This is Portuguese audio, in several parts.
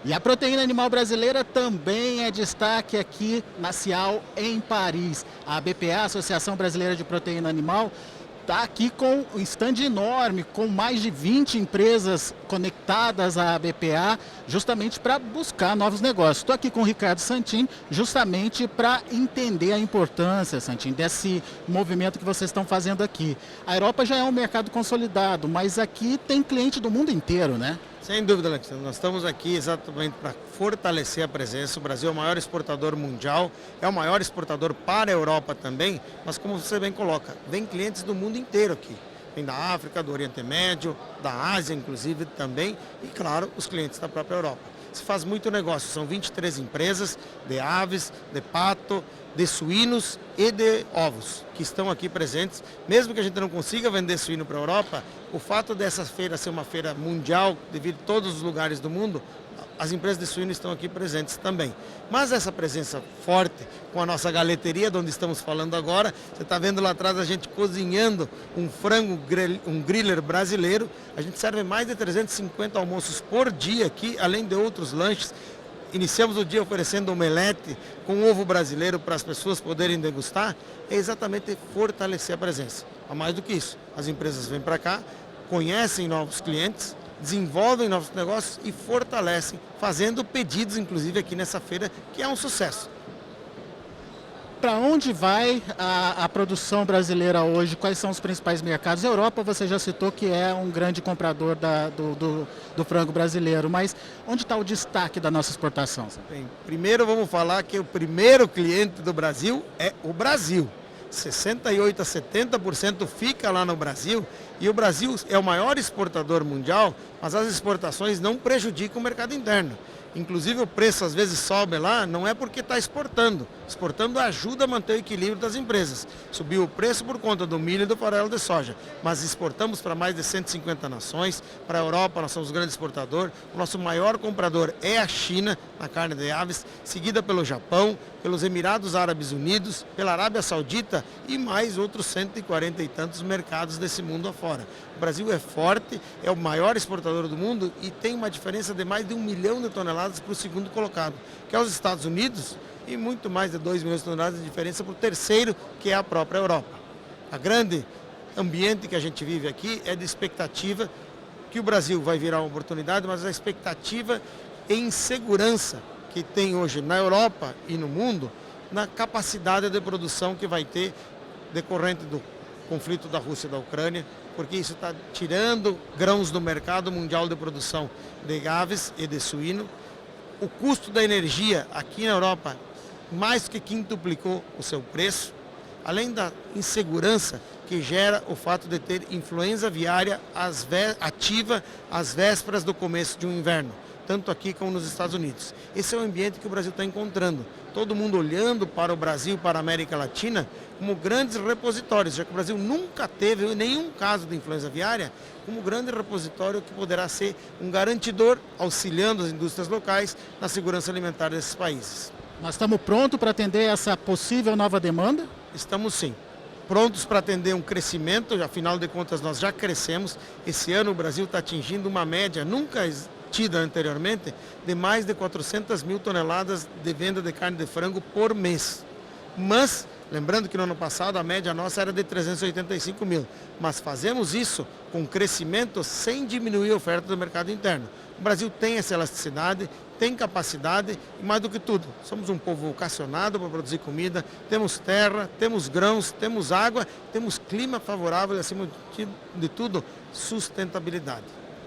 E a proteína animal brasileira também é destaque aqui na Cial, em Paris. A BPA, Associação Brasileira de Proteína Animal, está aqui com um stand enorme, com mais de 20 empresas conectadas à BPA, justamente para buscar novos negócios. Estou aqui com o Ricardo Santin, justamente para entender a importância, Santin, desse movimento que vocês estão fazendo aqui. A Europa já é um mercado consolidado, mas aqui tem cliente do mundo inteiro, né? Sem dúvida, Alexandre. Nós estamos aqui exatamente para fortalecer a presença. O Brasil é o maior exportador mundial, é o maior exportador para a Europa também, mas como você bem coloca, vem clientes do mundo inteiro aqui. Vem da África, do Oriente Médio, da Ásia inclusive também e, claro, os clientes da própria Europa. Se faz muito negócio, são 23 empresas de aves, de pato, de suínos e de ovos que estão aqui presentes. Mesmo que a gente não consiga vender suíno para a Europa, o fato dessa feira ser uma feira mundial, devido a todos os lugares do mundo, as empresas de suíno estão aqui presentes também. Mas essa presença forte com a nossa galeteria, de onde estamos falando agora, você está vendo lá atrás a gente cozinhando um frango, um griller brasileiro. A gente serve mais de 350 almoços por dia aqui, além de outros lanches. Iniciamos o dia oferecendo omelete com ovo brasileiro para as pessoas poderem degustar. É exatamente fortalecer a presença. A mais do que isso, as empresas vêm para cá, conhecem novos clientes, desenvolvem novos negócios e fortalecem, fazendo pedidos, inclusive, aqui nessa feira, que é um sucesso. Para onde vai a produção brasileira hoje? Quais são os principais mercados? A Europa, você já citou que é um grande comprador do frango brasileiro, mas onde está o destaque da nossa exportação? Bem, primeiro vamos falar que o primeiro cliente do Brasil é o Brasil. 68% a 70% fica lá no Brasil e o Brasil é o maior exportador mundial, mas as exportações não prejudicam o mercado interno. Inclusive o preço às vezes sobe lá, não é porque está exportando. Exportando ajuda a manter o equilíbrio das empresas. Subiu o preço por conta do milho e do farelo de soja. Mas exportamos para mais de 150 nações. Para a Europa nós somos o grande exportador. O nosso maior comprador é a China, na carne de aves, seguida pelo Japão, pelos Emirados Árabes Unidos, pela Arábia Saudita e mais outros 140 e tantos mercados desse mundo afora. O Brasil é forte, é o maior exportador do mundo e tem uma diferença de mais de 1 milhão de toneladas para o segundo colocado, que é os Estados Unidos, e muito mais de 2 milhões de toneladas de diferença para o terceiro, que é a própria Europa. A grande ambiente que a gente vive aqui é de expectativa que o Brasil vai virar uma oportunidade, mas a expectativa em segurança que tem hoje na Europa e no mundo, na capacidade de produção que vai ter decorrente do conflito da Rússia e da Ucrânia, porque isso está tirando grãos do mercado mundial de produção de aves e de suíno. O custo da energia aqui na Europa mais que quintuplicou o seu preço, além da insegurança que gera o fato de ter influenza aviária ativa às vésperas do começo de um inverno, tanto aqui como nos Estados Unidos. Esse é o ambiente que o Brasil está encontrando. Todo mundo olhando para o Brasil, para a América Latina, como grandes repositórios, já que o Brasil nunca teve nenhum caso de influenza aviária, como grande repositório que poderá ser um garantidor, auxiliando as indústrias locais na segurança alimentar desses países. Nós estamos prontos para atender essa possível nova demanda? Estamos sim. Prontos para atender um crescimento, afinal de contas nós já crescemos. Esse ano o Brasil está atingindo uma média nunca tida anteriormente de mais de 400 mil toneladas de venda de carne de frango por mês. Mas, lembrando que no ano passado a média nossa era de 385 mil, mas fazemos isso com crescimento sem diminuir a oferta do mercado interno. O Brasil tem essa elasticidade, tem capacidade e mais do que tudo, somos um povo vocacionado para produzir comida, temos terra, temos grãos, temos água, temos clima favorável e acima de tudo, sustentabilidade.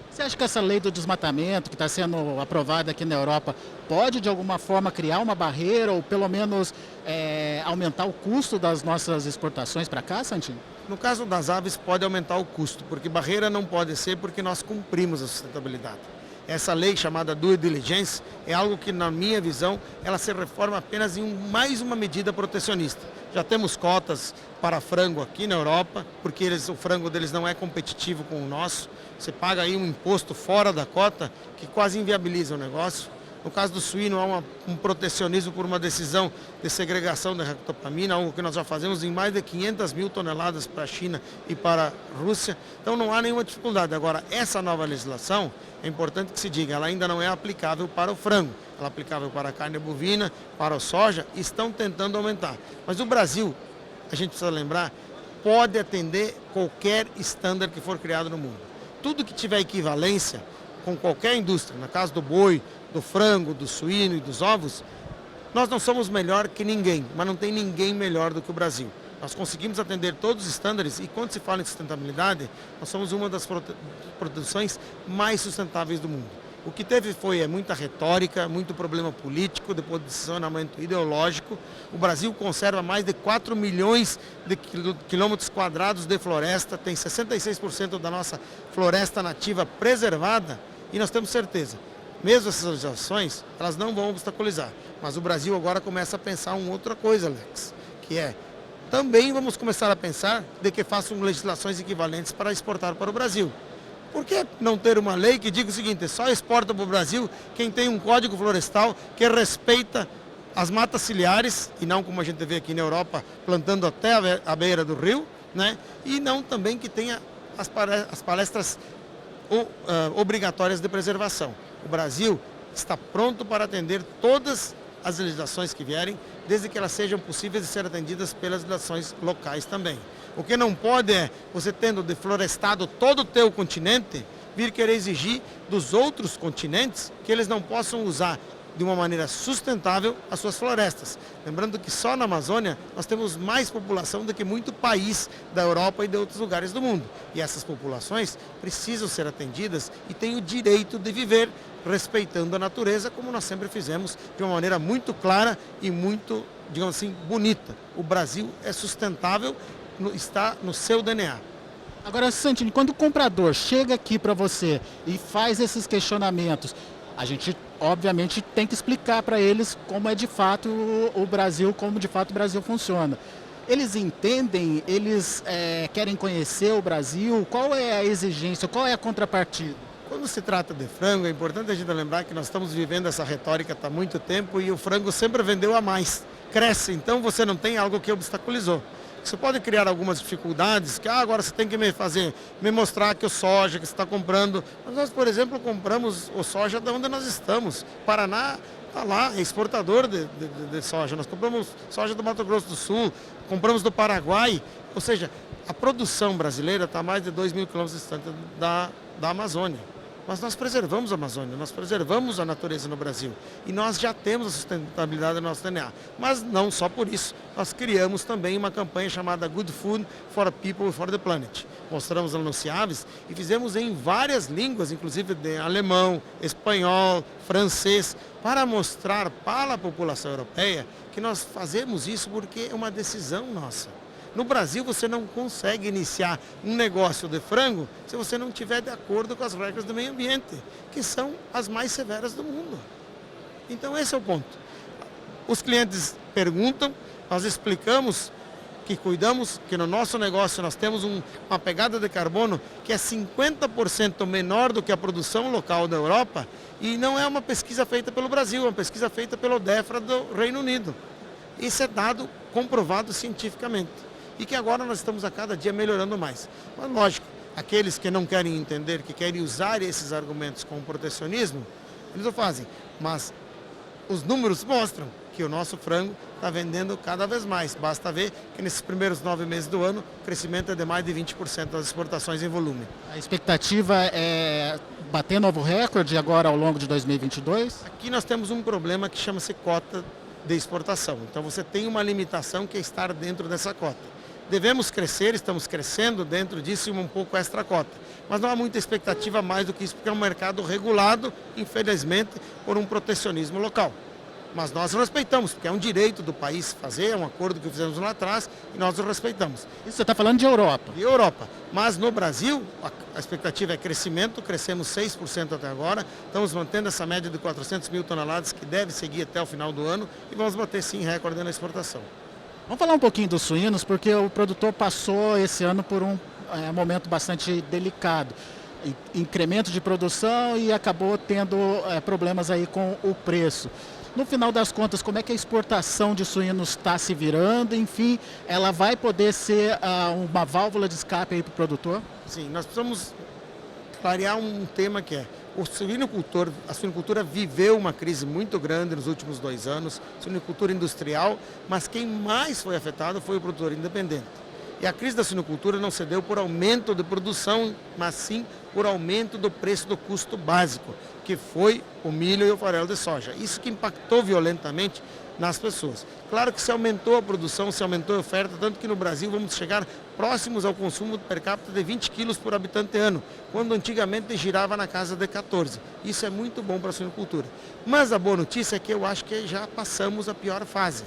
Você acha que essa lei do desmatamento que está sendo aprovada aqui na Europa pode de alguma forma criar uma barreira ou pelo menos aumentar o custo das nossas exportações para cá, Santinho? No caso das aves pode aumentar o custo, porque barreira não pode ser porque nós cumprimos a sustentabilidade. Essa lei chamada Due Diligence é algo que, na minha visão, ela se reforma apenas em mais uma medida protecionista. Já temos cotas para frango aqui na Europa, porque o frango deles não é competitivo com o nosso. Você paga aí um imposto fora da cota que quase inviabiliza o negócio. No caso do suíno, há um protecionismo por uma decisão de segregação da ractopamina, algo que nós já fazemos em mais de 500 mil toneladas para a China e para a Rússia. Então não há nenhuma dificuldade. Agora, essa nova legislação, é importante que se diga, ela ainda não é aplicável para o frango. Ela é aplicável para a carne bovina, para a soja, e estão tentando aumentar. Mas o Brasil, a gente precisa lembrar, pode atender qualquer estándar que for criado no mundo. Tudo que tiver equivalência com qualquer indústria, no caso do boi, do frango, do suíno e dos ovos, nós não somos melhor que ninguém, mas não tem ninguém melhor do que o Brasil. Nós conseguimos atender todos os estándares e quando se fala em sustentabilidade, nós somos uma das produções mais sustentáveis do mundo. O que teve foi muita retórica, muito problema político, depois de posicionamento ideológico. O Brasil conserva mais de 4 milhões de quilômetros quadrados de floresta, tem 66% da nossa floresta nativa preservada e nós temos certeza. Mesmo essas legislações, elas não vão obstaculizar. Mas o Brasil agora começa a pensar uma outra coisa, Alex, que também vamos começar a pensar de que façam legislações equivalentes para exportar para o Brasil. Por que não ter uma lei que diga o seguinte, só exporta para o Brasil quem tem um código florestal que respeita as matas ciliares, e não como a gente vê aqui na Europa, plantando até a beira do rio, né? E não também que tenha as palestras obrigatórias de preservação. O Brasil está pronto para atender todas as legislações que vierem, desde que elas sejam possíveis de ser atendidas pelas legislações locais também. O que não pode você tendo deflorestado todo o teu continente, vir querer exigir dos outros continentes que eles não possam usar de uma maneira sustentável as suas florestas. Lembrando que só na Amazônia nós temos mais população do que muito país da Europa e de outros lugares do mundo. E essas populações precisam ser atendidas e têm o direito de viver respeitando a natureza, como nós sempre fizemos, de uma maneira muito clara e muito, digamos assim, bonita. O Brasil é sustentável, está no seu DNA. Agora, Santini, quando o comprador chega aqui para você e faz esses questionamentos, a gente, obviamente, tem que explicar para eles como é de fato o Brasil, como de fato o Brasil funciona. Eles entendem, eles querem conhecer o Brasil, qual é a exigência, qual é a contrapartida? Quando se trata de frango, é importante a gente lembrar que nós estamos vivendo essa retórica há muito tempo e o frango sempre vendeu a mais. Cresce, então você não tem algo que obstaculizou. Você pode criar algumas dificuldades, que agora você tem que me mostrar que o soja que você está comprando. Mas nós, por exemplo, compramos o soja de onde nós estamos. Paraná está lá, é exportador de soja. Nós compramos soja do Mato Grosso do Sul, compramos do Paraguai. Ou seja, a produção brasileira está a mais de 2 mil quilômetros distante da Amazônia. Mas nós preservamos a Amazônia, nós preservamos a natureza no Brasil. E nós já temos a sustentabilidade do nosso DNA. Mas não só por isso, nós criamos também uma campanha chamada Good Food for People for the Planet. Mostramos ela no CIAVES e fizemos em várias línguas, inclusive de alemão, espanhol, francês, para mostrar para a população europeia que nós fazemos isso porque é uma decisão nossa. No Brasil, você não consegue iniciar um negócio de frango se você não estiver de acordo com as regras do meio ambiente, que são as mais severas do mundo. Então, esse é o ponto. Os clientes perguntam, nós explicamos que cuidamos, que no nosso negócio nós temos uma pegada de carbono que é 50% menor do que a produção local da Europa e não é uma pesquisa feita pelo Brasil, é uma pesquisa feita pelo DEFRA do Reino Unido. Isso é dado comprovado cientificamente. E que agora nós estamos a cada dia melhorando mais. Mas lógico, aqueles que não querem entender, que querem usar esses argumentos como protecionismo, eles o fazem. Mas os números mostram que o nosso frango está vendendo cada vez mais. Basta ver que nesses primeiros 9 meses do ano, o crescimento é de mais de 20% das exportações em volume. A expectativa é bater novo recorde agora ao longo de 2022? Aqui nós temos um problema que chama-se cota de exportação. Então você tem uma limitação que é estar dentro dessa cota. Devemos crescer, estamos crescendo dentro disso e um pouco extra cota. Mas não há muita expectativa mais do que isso, porque é um mercado regulado, infelizmente, por um protecionismo local. Mas nós respeitamos, porque é um direito do país fazer, é um acordo que fizemos lá atrás e nós o respeitamos. Isso você está falando de Europa? De Europa. Mas no Brasil, a expectativa é crescimento, crescemos 6% até agora, estamos mantendo essa média de 400 mil toneladas que deve seguir até o final do ano e vamos bater sim recorde na exportação. Vamos falar um pouquinho dos suínos, porque o produtor passou esse ano por um momento bastante delicado. incremento de produção e acabou tendo problemas aí com o preço. No final das contas, como é que a exportação de suínos está se virando? Enfim, ela vai poder ser uma válvula de escape aí para o produtor? Sim, nós precisamos clarear um tema que é a suinocultura viveu uma crise muito grande nos últimos 2 anos, suinocultura industrial, mas quem mais foi afetado foi o produtor independente. E a crise da suinocultura não se deu por aumento de produção, mas sim por aumento do preço do custo básico, que foi o milho e o farelo de soja. Isso que impactou violentamente nas pessoas. Claro que se aumentou a produção, se aumentou a oferta, tanto que no Brasil vamos chegar próximos ao consumo per capita de 20 quilos por habitante ano, quando antigamente girava na casa de 14. Isso é muito bom para a suinocultura. Mas a boa notícia é que eu acho que já passamos a pior fase.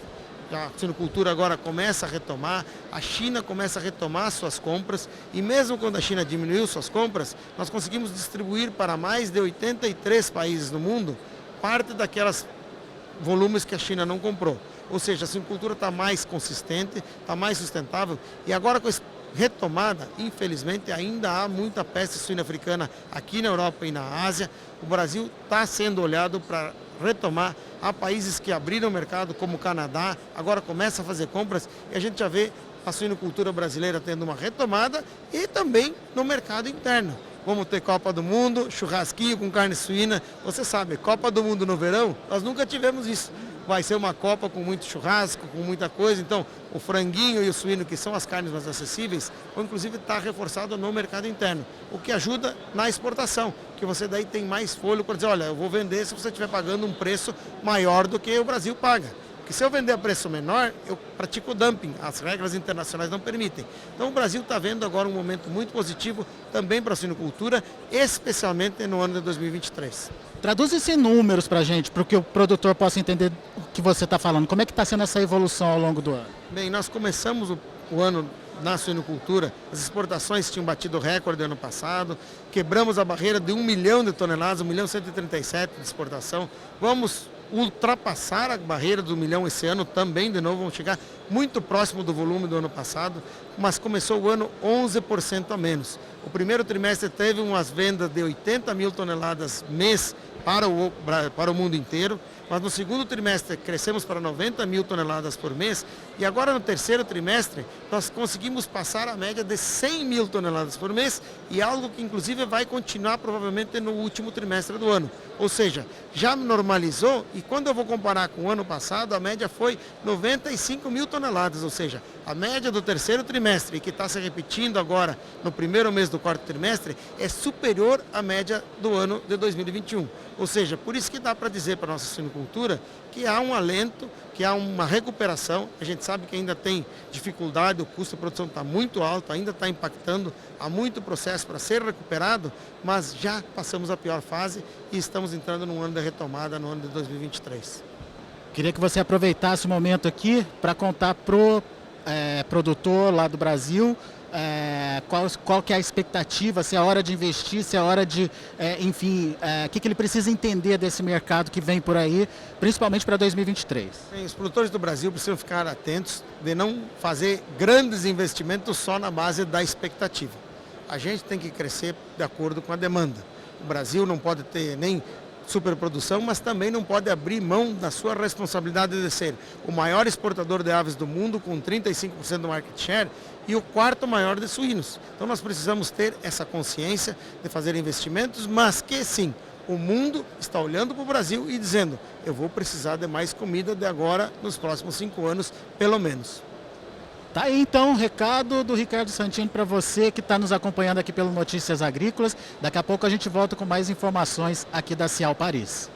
A suinocultura agora começa a retomar, a China começa a retomar suas compras e mesmo quando a China diminuiu suas compras, nós conseguimos distribuir para mais de 83 países no mundo parte daquelas volumes que a China não comprou. Ou seja, a suinocultura está mais consistente, está mais sustentável e agora com essa retomada, infelizmente ainda há muita peste suína africana aqui na Europa e na Ásia. O Brasil está sendo olhado para retomar. Há países que abriram o mercado, como o Canadá, agora começa a fazer compras e a gente já vê a suinocultura brasileira tendo uma retomada e também no mercado interno. Vamos ter Copa do Mundo, churrasquinho com carne suína. Você sabe, Copa do Mundo no verão, nós nunca tivemos isso. Vai ser uma Copa com muito churrasco, com muita coisa. Então, o franguinho e o suíno, que são as carnes mais acessíveis, vão inclusive estar reforçado no mercado interno, o que ajuda na exportação, que você daí tem mais fôlego para dizer, olha, eu vou vender se você estiver pagando um preço maior do que o Brasil paga. Porque se eu vender a preço menor, eu pratico dumping, as regras internacionais não permitem. Então o Brasil está vendo agora um momento muito positivo também para a suinocultura, especialmente no ano de 2023. Traduz isso em números para a gente, para que o produtor possa entender o que você está falando. Como é que está sendo essa evolução ao longo do ano? Bem, nós começamos o ano na suinocultura, as exportações tinham batido recorde ano passado, quebramos a barreira de 1 milhão de toneladas, 1.137.000 de exportação. Vamos ultrapassar a barreira do 1 milhão esse ano também, de novo, vamos chegar muito próximo do volume do ano passado, mas começou o ano 11% a menos. O primeiro trimestre teve umas vendas de 80.000 toneladas mês para o mundo inteiro, mas no segundo trimestre crescemos para 90.000 toneladas por mês e agora no terceiro trimestre nós conseguimos passar a média de 100.000 toneladas por mês e algo que inclusive vai continuar provavelmente no último trimestre do ano. Ou seja, já normalizou e quando eu vou comparar com o ano passado, a média foi 95.000 toneladas, ou seja, a média do terceiro trimestre, que está se repetindo agora no primeiro mês do quarto trimestre, é superior à média do ano de 2021. Ou seja, por isso que dá para dizer para a nossa suinocultura que há um alento, que há uma recuperação. A gente sabe que ainda tem dificuldade, o custo de produção está muito alto, ainda está impactando, há muito processo para ser recuperado, mas já passamos a pior fase e estamos entrando num ano de retomada, no ano de 2023. Queria que você aproveitasse o momento aqui para contar para o produtor lá do Brasil qual que é a expectativa, se é hora de investir, se é hora de, enfim, o que ele precisa entender desse mercado que vem por aí, principalmente para 2023. Bem, os produtores do Brasil precisam ficar atentos de não fazer grandes investimentos só na base da expectativa. A gente tem que crescer de acordo com a demanda. O Brasil não pode ter nem superprodução, mas também não pode abrir mão da sua responsabilidade de ser o maior exportador de aves do mundo, com 35% do market share, e o quarto maior de suínos. Então nós precisamos ter essa consciência de fazer investimentos, mas que sim, o mundo está olhando para o Brasil e dizendo, eu vou precisar de mais comida de agora, nos próximos 5 anos, pelo menos. Tá aí então o recado do Ricardo Santini para você que está nos acompanhando aqui pelo Notícias Agrícolas. Daqui a pouco a gente volta com mais informações aqui da Cial Paris.